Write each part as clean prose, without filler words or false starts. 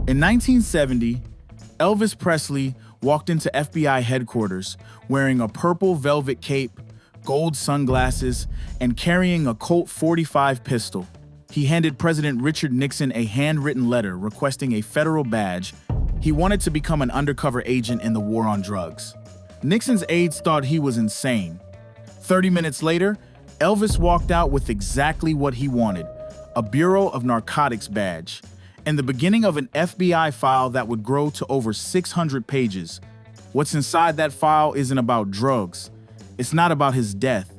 In 1970, Elvis Presley walked into FBI headquarters wearing a purple velvet cape, gold sunglasses, and carrying a Colt .45 pistol. He handed President Richard Nixon a handwritten letter requesting a federal badge. He wanted to become an undercover agent in the war on drugs. Nixon's aides thought he was insane. 30 minutes later, Elvis walked out with exactly what he wanted, a Bureau of Narcotics badge, and the beginning of an FBI file that would grow to over 600 pages. What's inside that file isn't about drugs. It's not about his death.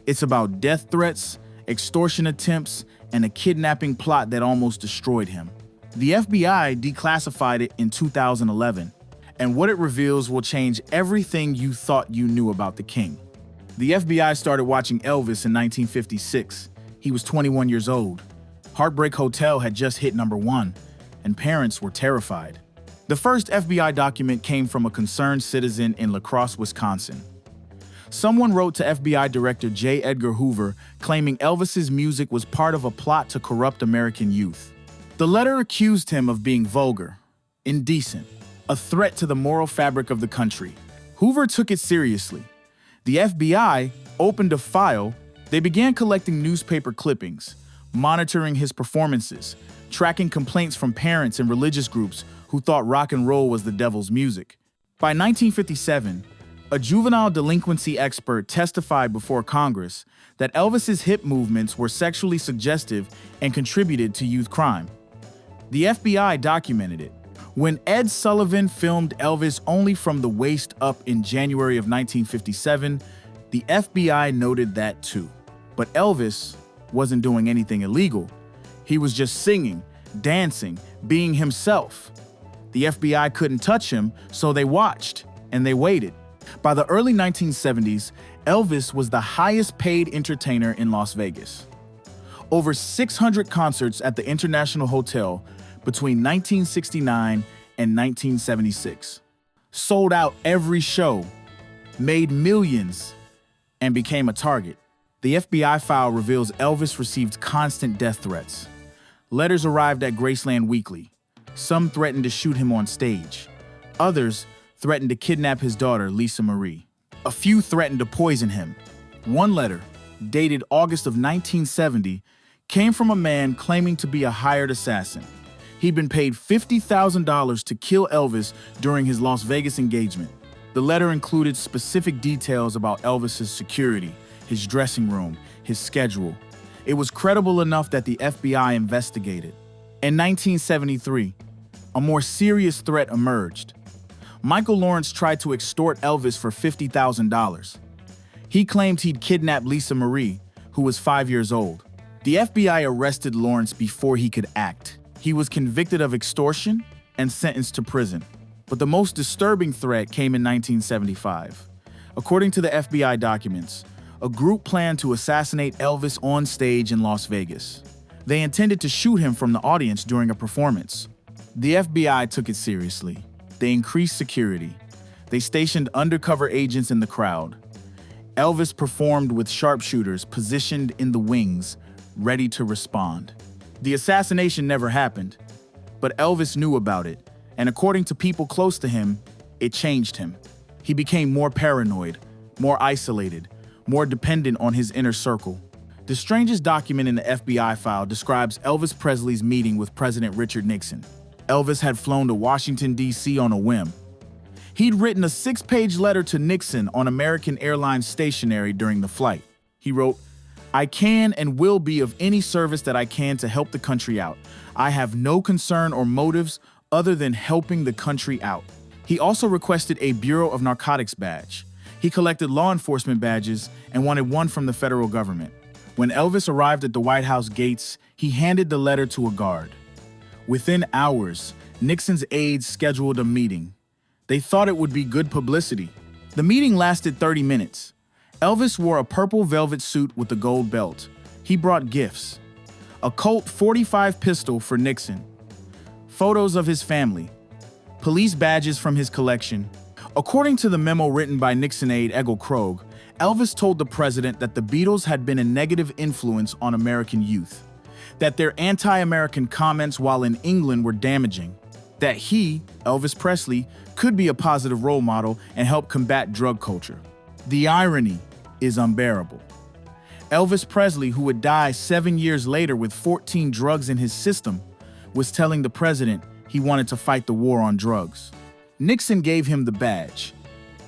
It's about death threats, extortion attempts, and a kidnapping plot that almost destroyed him. The FBI declassified it in 2011, and what it reveals will change everything you thought you knew about the king. The FBI started watching Elvis in 1956. He was 21 years old. Heartbreak Hotel had just hit #1, and parents were terrified. The first FBI document came from a concerned citizen in La Crosse, Wisconsin. Someone wrote to FBI Director J. Edgar Hoover claiming Elvis's music was part of a plot to corrupt American youth. The letter accused him of being vulgar, indecent, a threat to the moral fabric of the country. Hoover took it seriously. The FBI opened a file. They began collecting newspaper clippings, monitoring his performances, tracking complaints from parents and religious groups who thought rock and roll was the devil's music. By 1957, a juvenile delinquency expert testified before Congress that Elvis's hip movements were sexually suggestive and contributed to youth crime. The FBI documented it. When Ed Sullivan filmed Elvis only from the waist up in January of 1957, the FBI noted that too. But Elvis wasn't doing anything illegal. He was just singing, dancing, being himself. The FBI couldn't touch him, so they watched and they waited. By the early 1970s, Elvis was the highest paid entertainer in Las Vegas. Over 600 concerts at the International Hotel between 1969 and 1976. Sold out every show, made millions, and became a target. The FBI file reveals Elvis received constant death threats. Letters arrived at Graceland weekly. Some threatened to shoot him on stage. Others threatened to kidnap his daughter, Lisa Marie. A few threatened to poison him. One letter, dated August of 1970, came from a man claiming to be a hired assassin. He'd been paid $50,000 to kill Elvis during his Las Vegas engagement. The letter included specific details about Elvis's security, his dressing room, his schedule. It was credible enough that the FBI investigated. In 1973, a more serious threat emerged. Michael Lawrence tried to extort Elvis for $50,000. He claimed he'd kidnapped Lisa Marie, who was 5 years old. The FBI arrested Lawrence before he could act. He was convicted of extortion and sentenced to prison. But the most disturbing threat came in 1975. According to the FBI documents, a group planned to assassinate Elvis on stage in Las Vegas. They intended to shoot him from the audience during a performance. The FBI took it seriously. They increased security. They stationed undercover agents in the crowd. Elvis performed with sharpshooters positioned in the wings, ready to respond. The assassination never happened, but Elvis knew about it, and according to people close to him, it changed him. He became more paranoid, more isolated, more dependent on his inner circle. The strangest document in the FBI file describes Elvis Presley's meeting with President Richard Nixon. Elvis had flown to Washington, D.C. on a whim. He'd written a 6-page letter to Nixon on American Airlines stationery during the flight. He wrote, "I can and will be of any service that I can to help the country out. I have no concern or motives other than helping the country out." He also requested a Bureau of Narcotics badge. He collected law enforcement badges and wanted one from the federal government. When Elvis arrived at the White House gates, he handed the letter to a guard. Within hours, Nixon's aides scheduled a meeting. They thought it would be good publicity. The meeting lasted 30 minutes. Elvis wore a purple velvet suit with a gold belt. He brought gifts. A Colt .45 pistol for Nixon. Photos of his family. Police badges from his collection. According to the memo written by Nixon aide Egil Krogh, Elvis told the president that the Beatles had been a negative influence on American youth, that their anti-American comments while in England were damaging. that he, Elvis Presley, could be a positive role model and help combat drug culture. The irony is unbearable. Elvis Presley, who would die 7 years later with 14 drugs in his system, was telling the president he wanted to fight the war on drugs. Nixon gave him the badge.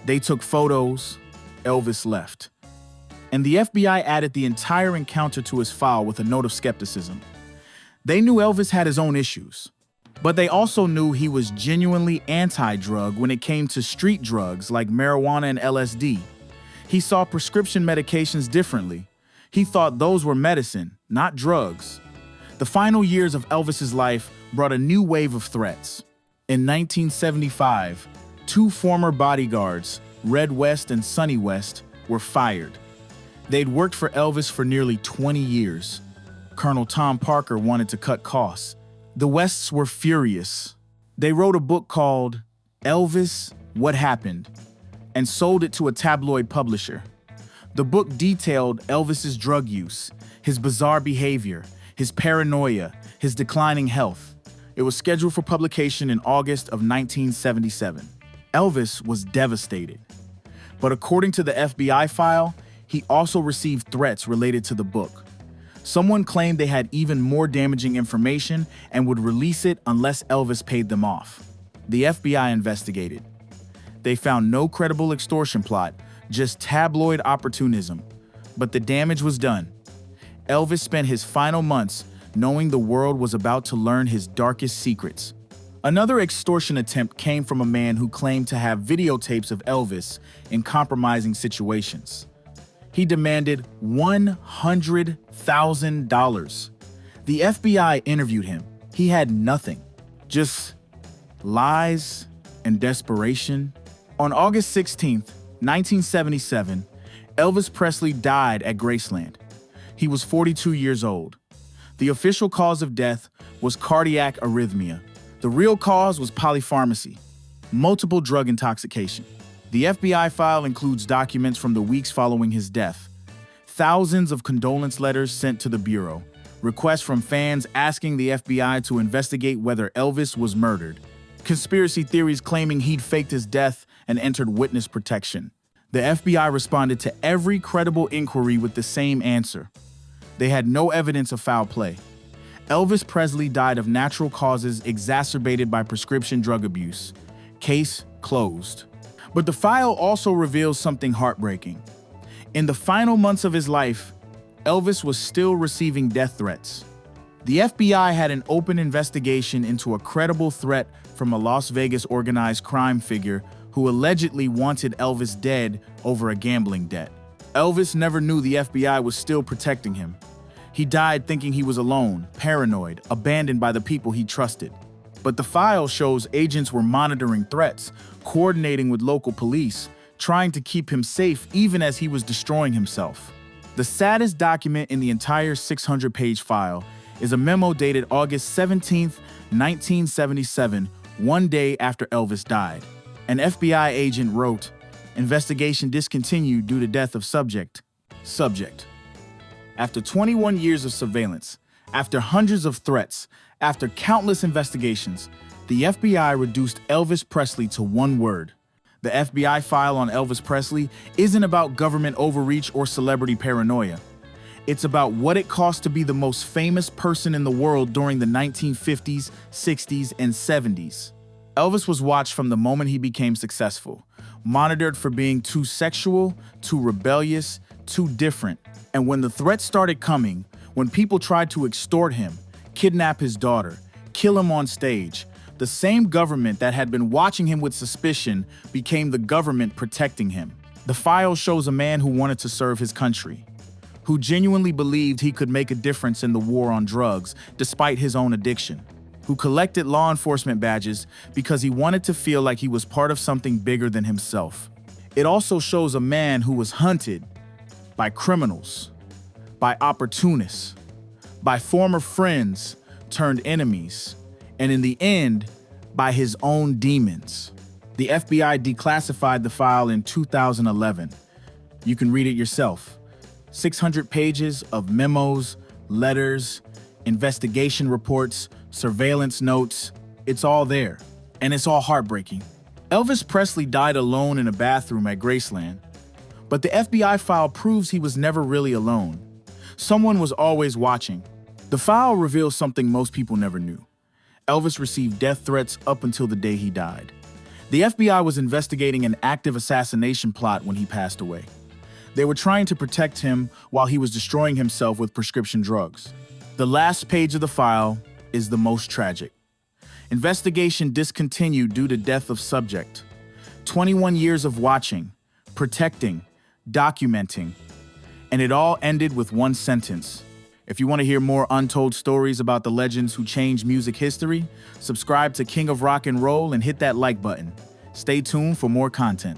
They took photos. Elvis left. And the FBI added the entire encounter to his file with a note of skepticism. They knew Elvis had his own issues, but they also knew he was genuinely anti-drug when it came to street drugs like marijuana and LSD. He saw prescription medications differently. He thought those were medicine, not drugs. The final years of Elvis's life brought a new wave of threats. In 1975, 2 former bodyguards, Red West and Sonny West, were fired. They'd worked for Elvis for nearly 20 years. Colonel Tom Parker wanted to cut costs. The Wests were furious. They wrote a book called Elvis, What Happened, and sold it to a tabloid publisher. The book detailed Elvis's drug use, his bizarre behavior, his paranoia, his declining health. It was scheduled for publication in August of 1977. Elvis was devastated. But according to the FBI file, he also received threats related to the book. Someone claimed they had even more damaging information and would release it unless Elvis paid them off. The FBI investigated. They found no credible extortion plot, just tabloid opportunism. But the damage was done. Elvis spent his final months knowing the world was about to learn his darkest secrets. Another extortion attempt came from a man who claimed to have videotapes of Elvis in compromising situations. He demanded $100,000. The FBI interviewed him. He had nothing, just lies and desperation. On August 16, 1977, Elvis Presley died at Graceland. He was 42 years old. The official cause of death was cardiac arrhythmia. The real cause was polypharmacy, multiple drug intoxication. The FBI file includes documents from the weeks following his death. Thousands of condolence letters sent to the Bureau, requests from fans asking the FBI to investigate whether Elvis was murdered, conspiracy theories claiming he'd faked his death and entered witness protection. The FBI responded to every credible inquiry with the same answer. They had no evidence of foul play. Elvis Presley died of natural causes exacerbated by prescription drug abuse. Case closed. But the file also reveals something heartbreaking. In the final months of his life, Elvis was still receiving death threats. The FBI had an open investigation into a credible threat from a Las Vegas organized crime figure who allegedly wanted Elvis dead over a gambling debt. Elvis never knew the FBI was still protecting him. He died thinking he was alone, paranoid, abandoned by the people he trusted. But the file shows agents were monitoring threats, coordinating with local police, trying to keep him safe even as he was destroying himself. The saddest document in the entire 600-page file is a memo dated August 17, 1977, one day after Elvis died. An FBI agent wrote, "Investigation discontinued due to death of subject." After 21 years of surveillance, after hundreds of threats, after countless investigations, the FBI reduced Elvis Presley to one word. The FBI file on Elvis Presley isn't about government overreach or celebrity paranoia. It's about what it cost to be the most famous person in the world during the 1950s, 60s, and 70s. Elvis was watched from the moment he became successful, monitored for being too sexual, too rebellious, too different. And when the threats started coming, when people tried to extort him, kidnap his daughter, kill him on stage, the same government that had been watching him with suspicion became the government protecting him. The file shows a man who wanted to serve his country, who genuinely believed he could make a difference in the war on drugs despite his own addiction, who collected law enforcement badges because he wanted to feel like he was part of something bigger than himself. It also shows a man who was hunted by criminals, by opportunists, by former friends turned enemies, and in the end, by his own demons. The FBI declassified the file in 2011. You can read it yourself. 600 pages of memos, letters, investigation reports, surveillance notes. It's all there, and it's all heartbreaking. Elvis Presley died alone in a bathroom at Graceland, but the FBI file proves he was never really alone. Someone was always watching. The file reveals something most people never knew. Elvis received death threats up until the day he died. The FBI was investigating an active assassination plot when he passed away. They were trying to protect him while he was destroying himself with prescription drugs. The last page of the file is the most tragic. Investigation discontinued due to death of subject. 21 years of watching, protecting, documenting, and it all ended with one sentence. If you want to hear more untold stories about the legends who changed music history, subscribe to King of Rock and Roll and hit that like button. Stay tuned for more content.